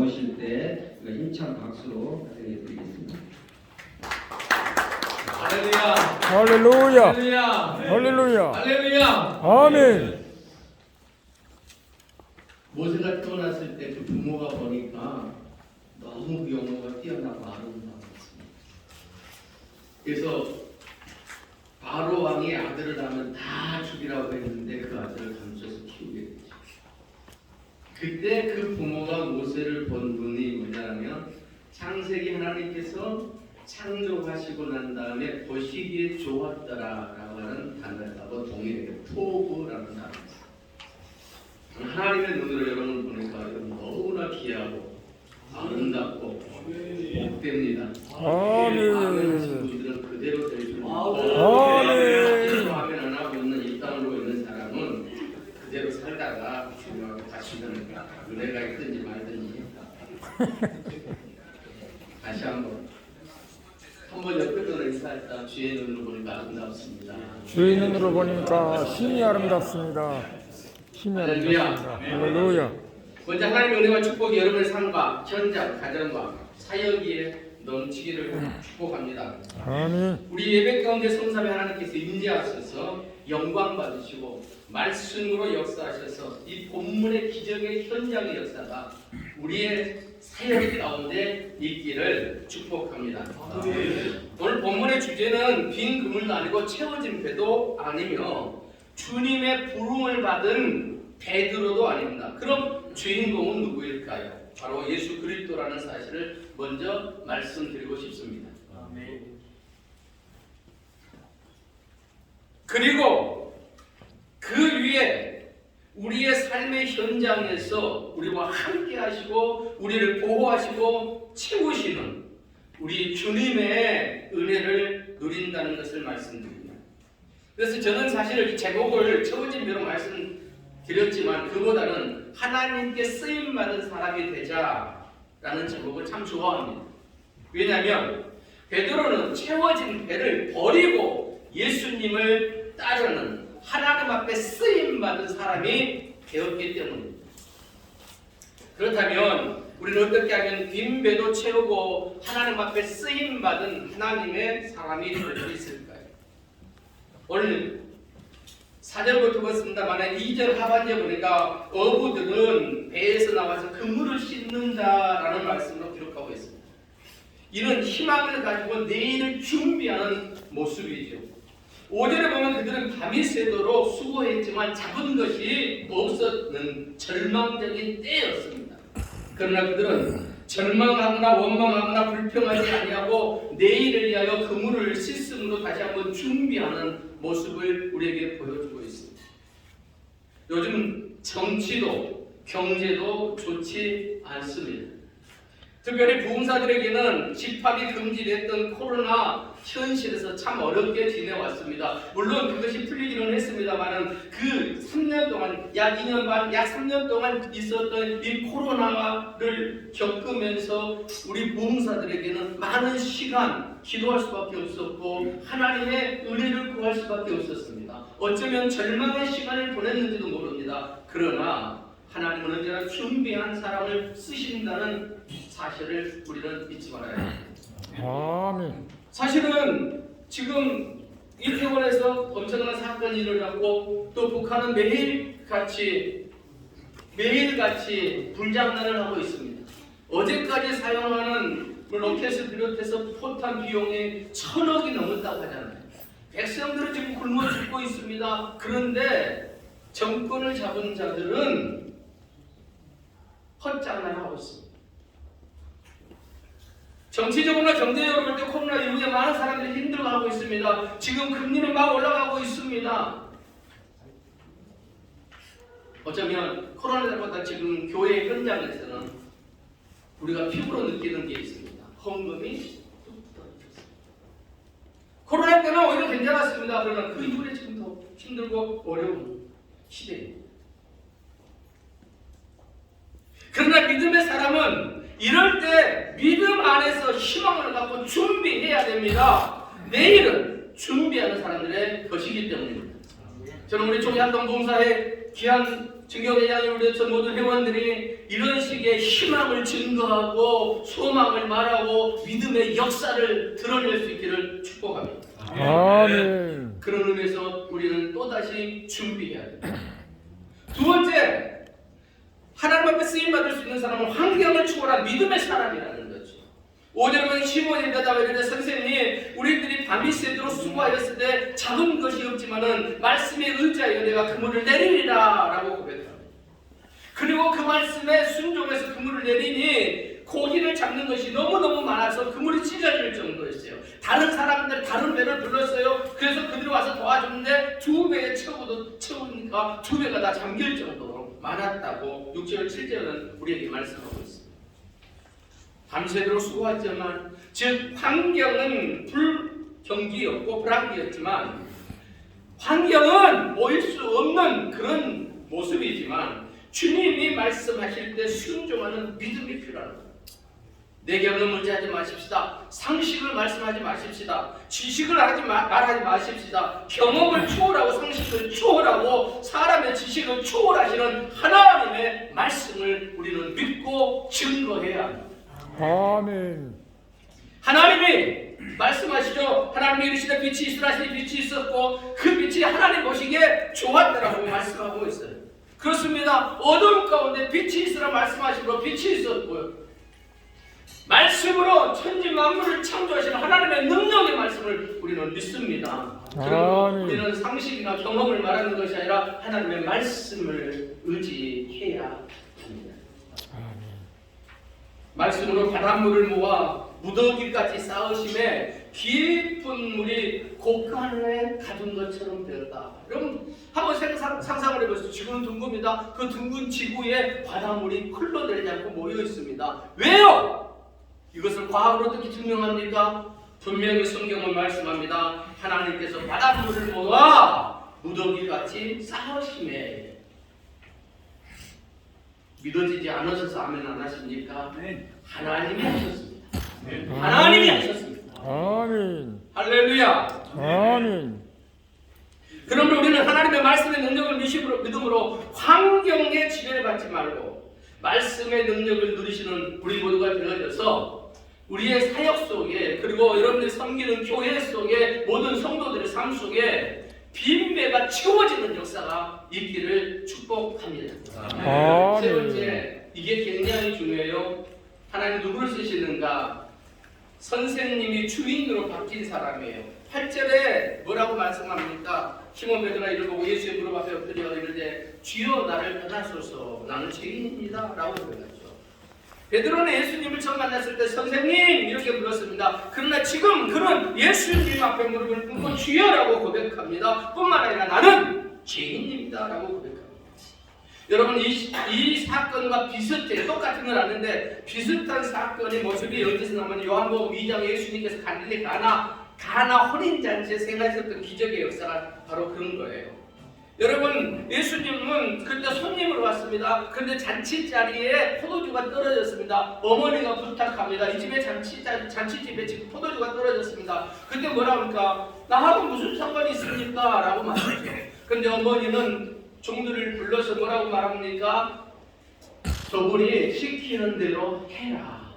나오실 때 힘찬 박수로 드리겠습니다. 할렐루야. 할렐루야. 할렐루야. 할렐루야. 할렐루야. 아멘. 모세가 태어났을 때 그 부모가 보니까 너무 그 영모가 뛰어나고 아름다웠습니다. 그래서 바로 왕이 아들을 낳으면 다 죽이라고 했는데 그 아들을 감춰서 키우게 되죠. 그때 그 부모가 모세를 본 눈이 뭐냐면 창세기 하나님께서 창조하시고 난 다음에 보시기에 좋았더라라고 하는 단어하고 동일해요. 토부라는 단어입니다. 하나님의 눈으로 여러분을 보니까 여러분 너무나 귀하고 아름답고 복됩니다. 아멘 하신 분들은 그대로 될 줄 믿고 아멘 안 하고 있는 이 땅으로 있는 사람은 그대로 살다가 중요하게 가시는 은혜가 있든지 말든지 다시 한번 옆에 분을 인사했다. 주의 눈으로 보니까 아름답습니다. 주의 눈으로 보니까 신이 아름답습니다. 신이 아름답습니다. 할렐루야. 먼저 하나님의 은혜와 축복이 여러분의 삶과 현장, 가정과 사역에 넘치기를 축복합니다. 아멘. 우리 예배 가운데 성삼위 하나님께서 임재하셔서 영광 받으시고 말씀으로 역사하셔서 이 본문의 기적의 현장의 역사가 우리의 사역 가운데 있기를 축복합니다. 오늘 본문의 주제는 빈 그물도 아니고 채워진 배도 아니며 주님의 부름을 받은 베드로도 아닙니다. 그럼 주인공은 누구일까요? 바로 예수 그리스도라는 사실을 먼저 말씀드리고 싶습니다. 그리고 그 위에 우리의 삶의 현장에서 우리와 함께 하시고 우리를 보호하시고 채우시는 우리 주님의 은혜를 누린다는 것을 말씀드립니다. 그래서 저는 사실 이 제목을 채워진 배로 말씀드렸지만 그보다는 하나님께 쓰임받은 사람이 되자라는 제목을 참 좋아합니다. 왜냐하면 베드로는 채워진 배를 버리고 예수님을 따르는 하나님 앞에 쓰임받은 사람이 되었기 때문입니다. 그렇다면 우리는 어떻게 하면 빈 배도 채우고 하나님 앞에 쓰임받은 하나님의 사람이 될 수 있을까요? 오늘 4절부터 보겠습니다만 2절 하반절 보니까 어부들은 배에서 나와서 그물을 씻는다라는 말씀으로 기록하고 있습니다. 이는 희망을 가지고 내일을 준비하는 모습이죠. 5절에 보면 그들은 밤이 새도록 수고했지만 잡은 것이 없었는 절망적인 때였습니다. 그러나 그들은 절망하거나 원망하거나 불평하지 아니하고 내일을 위하여 그물을 씻음으로 다시 한번 준비하는 모습을 우리에게 보여주고 있습니다. 요즘 정치도 경제도 좋지 않습니다. 특별히 부흥사들에게는 집합이 금지됐던 코로나 현실에서 참 어렵게 지내왔습니다. 물론 그것이 풀리기는 했습니다만 그 3년 동안 약 2년 반, 약 3년 동안 있었던 이 코로나를 겪으면서 우리 부흥사들에게는 많은 시간 기도할 수밖에 없었고 하나님의 은혜를 구할 수밖에 없었습니다. 어쩌면 절망의 시간을 보냈는지도 모릅니다. 그러나 하나님은 언제나 준비한 사람을 쓰신다는 사실을 우리는 잊지 말아야 합니다. 아멘. 사실은 지금 이태원에서 엄청난 사건이 일어나고 또 북한은 매일같이 불장난을 하고 있습니다. 어제까지 사용하는 로켓을 비롯해서 포탄 비용이 1,000억이 넘었다고 하잖아요. 백성들은 지금 굶어 죽고 있습니다. 그런데 정권을 잡은 자들은 헛장난하고 있습니다. 정치적으로나 경제적으로 볼 때 코로나 이후에 많은 사람들이 힘들어하고 있습니다. 지금 금리는 막 올라가고 있습니다. 어쩌면 코로나보다 지금 교회 현장에서는 우리가 피부로 느끼는 게 있습니다. 헌금이 뚝 떨어졌습니다. 코로나 때는 오히려 괜찮았습니다. 그러나 그 이후에 지금 더 힘들고 어려운 시대입니다. 그러나 믿음의 사람은 이럴 때 믿음 안에서 희망을 갖고 준비해야 됩니다. 내일은 준비하는 사람들의 것이기 때문입니다. 저는 우리 초기한동 봉사회 귀한 증거회장이 우리 저 모든 회원들이 이런 식의 희망을 증거하고 소망을 말하고 믿음의 역사를 드러낼 수 있기를 축복합니다. 아멘. 그런 의미에서 우리는 또다시 준비해야 됩니다. 두 번째, 하나님 앞에 쓰임받을 수 있는 사람은 환경을 초월한 믿음의 사람이라는 거죠. 5절은 시몬에다가 이르되 선생님, 우리들이 밤이 새도록 수고하였을 때 잡은 것이 없지만은 말씀에 의지하여 내가 그물을 내리리라 라고 고백합니다. 그리고 그 말씀에 순종해서 그물을 내리니 고기를 잡는 것이 너무너무 많아서 그물이 찢어질 정도였어요. 다른 사람들 다른 배를 불렀어요. 그래서 그들이 와서 도와줬는데 2배에 채우니까 2배가 다 잠길 정도로 많았다고 6절 7절은 우리에게 말씀하고 있습니다. 밤새도록 수고하지만, 즉 환경은 불경기였고 불합리였지만, 환경은 보일 수 없는 그런 모습이지만 주님이 말씀하실 때 순종하는 믿음이 필요합니다. 내 경험을 의지하지 마십시다. 상식을 말씀하지 마십시다. 지식을 말하지 마십시다. 경험을 초월하고 상식을 초월하고 사람의 지식을 초월하시는 하나님의 말씀을 우리는 믿고 증거해야 합니다. 아멘. 하나님이 말씀하시죠. 하나님이 이르시되 빛이 있으라 하시니 빛이 있었고 그 빛이 하나님 보시기에 좋았더라고 말씀하고 있어요. 그렇습니다. 어둠 가운데 빛이 있으라 말씀하시므로 빛이 있었고요. 말씀으로 천지 만물을 창조하시는 하나님의 능력의 말씀을 우리는 믿습니다. 그리고 우리는 상식이나 경험을 말하는 것이 아니라 하나님의 말씀을 의지해야 합니다. 말씀으로 바닷물을 모아 무더기까지 쌓으심에 깊은 물이 곳간에 가둔 것처럼 되었다. 여러분 한번 상상을 해보세요. 지구는 둥근입니다. 그 둥근 지구에 바닷물이 흘러내리지 않고 모여 있습니다. 왜요? 이것을 과학으로 어떻게 증명합니까? 분명히 성경은 말씀합니다. 하나님께서 바닷물을 모아 무더기같이 쌓으심에, 믿어지지 않으셔서 아멘 안 하십니까? 하나님이 하셨습니다. 하나님이 하셨습니다. 아멘. 할렐루야. 아멘. 그러므로 우리는 하나님의 말씀의 능력을 믿음으로 환경에 지배를 받지 말고 말씀의 능력을 누리시는 우리 모두가 되어져서 우리의 사역 속에, 그리고 여러분들이 섬기는 교회 속에, 모든 성도들의 삶 속에 빈배가 채워지는 역사가 있기를 축복합니다. 세 번째, 이게 굉장히 중요해요. 하나님 누구를 쓰시는가? 선생님이 주인으로 바뀐 사람이에요. 8절에 뭐라고 말씀합니까? 시몬 베드로가 이를 보고 예수의 무릎 앞에 엎드려 이르되 주여 나를 떠나소서 나는 죄인입니다 라고 고백하죠. 베드로는 예수님을 처음 만났을 때 선생님 이렇게 불렀습니다. 그러나 지금 그는 예수님 앞에 무릎을 꿇고 주여라고 고백합니다. 뿐만 아니라 나는 죄인입니다 라고 고백합니다. 여러분 이 사건과 비슷해, 똑같은 건 아닌데 비슷한 사건의 모습이 어디서 나오면 요한복음 2장에 예수님께서 갈릴리 가나 혼인잔치에 생하셨던 기적의 역사가 바로 그런 거예요. 여러분 예수님은 그때 손님으로 왔습니다. 그런데 잔치 자리에 포도주가 떨어졌습니다. 어머니가 부탁합니다. 이 집에 잔치집에 지금 포도주가 떨어졌습니다. 그때 뭐라 합니까? 나하고 무슨 상관이 있습니까? 라고 말하죠. 그런데 어머니는 종들을 불러서 뭐라고 말합니까? 저분이 시키는 대로 해라.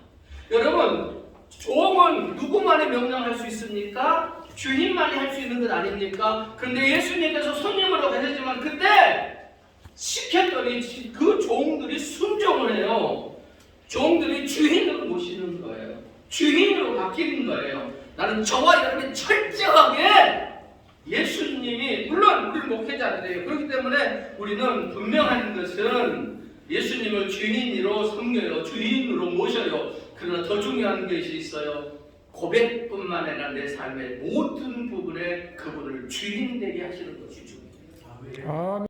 여러분 종은 누구만이 명령할 수 있습니까? 주님만이 할 수 있는 것 아닙니까? 그런데 예수님께서 손님으로 가셨지만 그때 시켰더니 그 종들이 순종을 해요. 종들이 주인으로 모시는 거예요. 주인으로 바뀌는 거예요. 나는 저와 여러분이 철저하게 예수님이, 물론 우리는 목회자들이에요. 그렇기 때문에 우리는 분명한 것은 예수님을 주인으로 섬겨요. 주인으로 모셔요. 그러나 더 중요한 것이 있어요. 고백뿐만 아니라 내 삶의 모든 부분에 그분을 주인 되게 하시는 것이 중요해요.